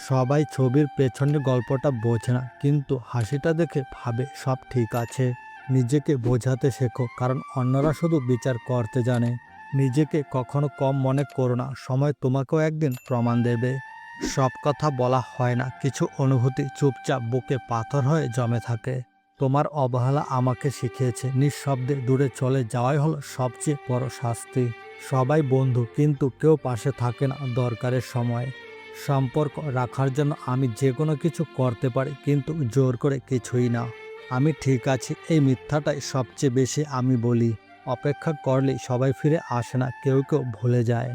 সবাই ছবির পেছনের গল্পটা বোঝে না, কিন্তু হাসিটা দেখে ভাবে সব ঠিক আছে। নিজেকে বোঝাতে শেখো, কারণ অন্যরা শুধু বিচার করতে জানে। নিজেকে কখনো কম মনে করো না, সময় তোমাকেও একদিন প্রমাণ দেবে। সব কথা বলা হয় না, কিছু অনুভূতি চুপচাপ বুকে পাথর হয়ে জমে থাকে। তোমার অবহেলা আমাকে শিখিয়েছে নিঃশব্দে দূরে চলে যাওয়াই হলো সবচেয়ে বড় শাস্তি। সবাই বন্ধু, কিন্তু কেউ পাশে থাকে না দরকারের সময়। সম্পর্ক রাখার জন্য আমি যে কোনো কিছু করতে পারি, কিন্তু জোর করে কিছুই না। আমি ঠিক আছি এই মিথ্যাটাই সবচেয়ে বেশি আমি বলি। অপেক্ষা করলেই সবাই ফিরে আসে না, কেউ কেউ ভুলে যায়।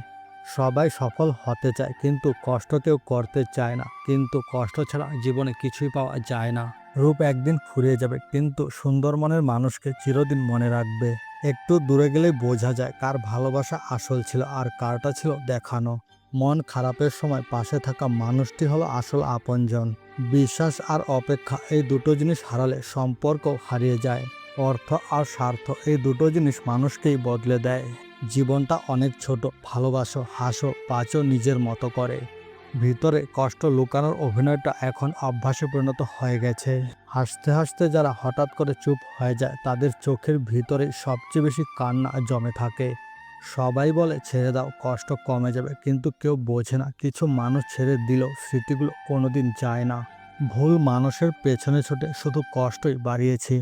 সবাই সফল হতে চায়, কিন্তু কষ্ট কেউ করতে চায় না। কিন্তু কষ্ট ছাড়া জীবনে কিছুই পাওয়া যায় না। রূপ একদিন ফুরিয়ে যাবে, কিন্তু সুন্দর মনের মানুষকে চিরদিন মনে রাখবে। একটু দূরে গেলেই বোঝা যায় কার ভালোবাসা আসল ছিল আর কারটা ছিল দেখানো। মন খারাপের সময় পাশে থাকা মানুষটি হলো আসল আপনজন। বিশ্বাস আর অপেক্ষা, এই দুটো জিনিস হারালে সম্পর্ক হারিয়ে যায়। অর্থ আর স্বার্থ, এই দুটো জিনিস মানুষকেই বদলে দেয়। জীবনটা অনেক ছোট, ভালোবাসো, হাসো, বাঁচো নিজের মতো করে। ভিতরে কষ্ট লুকানোর অভিনয়টা এখন অভ্যাসে পরিণত হয়ে গেছে। হাসতে হাসতে যারা হঠাৎ করে চুপ হয়ে যায়, তাদের চোখের ভিতরে সবচেয়ে বেশি কান্না জমে থাকে। সবাই বলে ছেড়ে দাও, কষ্ট কমে যাবে, কিন্তু কেউ বোঝে না কিছু মানুষ ছেড়ে দিলেও স্মৃতিগুলো কোনোদিন যায় না। ভুল মানুষের পেছনে ছুটে শুধু কষ্টই বাড়িয়েছি।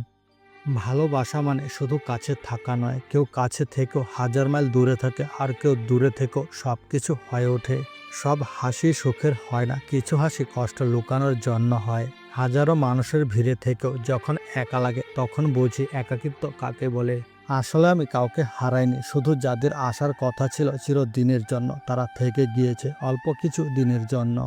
ভালোবাসা মানে শুধু কাছে থাকা নয়, কেউ কাছে থেকেও হাজার মাইল দূরে থাকে, আর কেউ দূরে থেকেও সব কিছু হয়ে ওঠে। সব হাসি সুখের হয় না, কিছু হাসি কষ্ট লুকানোর জন্য হয়। হাজারো মানুষের ভিড়ে থেকেও যখন একা লাগে, তখন বুঝি একাকিত্ব কাকে বলে। আসলে আমি কাউকে হারাইনি, শুধু যাদের আসার কথা ছিল চিরদিনের জন্য, তারা থেকে গিয়েছে অল্প কিছু দিনের জন্য।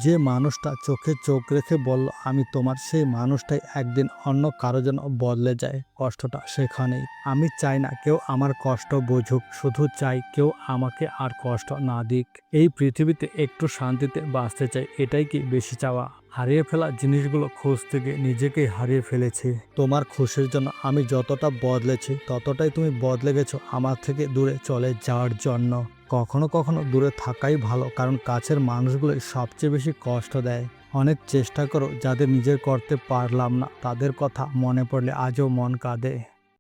যে মানুষটা চোখে চোখ রেখে বলল আমি তোমার, সেই মানুষটাই একদিন অন্য কারো জন্য বদলে যায়। কষ্টটা সেখানেই। আমি চাই না কেউ আমার কষ্ট বুঝুক, শুধু চাই কেউ আমাকে আর কষ্ট না দিক। এই পৃথিবীতে একটু শান্তিতে বাঁচতে চাই, এটাই কি বেশি চাওয়া? হারিয়ে ফেলা জিনিসগুলো খুঁজতে গিয়ে নিজেকেই হারিয়ে ফেলেছি। তোমার খুশির জন্য আমি যতটা বদলেছি, ততটাই তুমি বদলে গেছো আমার থেকে দূরে চলে যাওয়ার জন্য। কখনো কখনো দূরে থাকাই ভালো, কারণ কাছের মানুষগুলোই সবচেয়ে বেশি কষ্ট দেয়। অনেক চেষ্টা করো, যাদের নিজের করতে পারলাম না তাদের কথা মনে পড়লে আজও মন কাঁদে।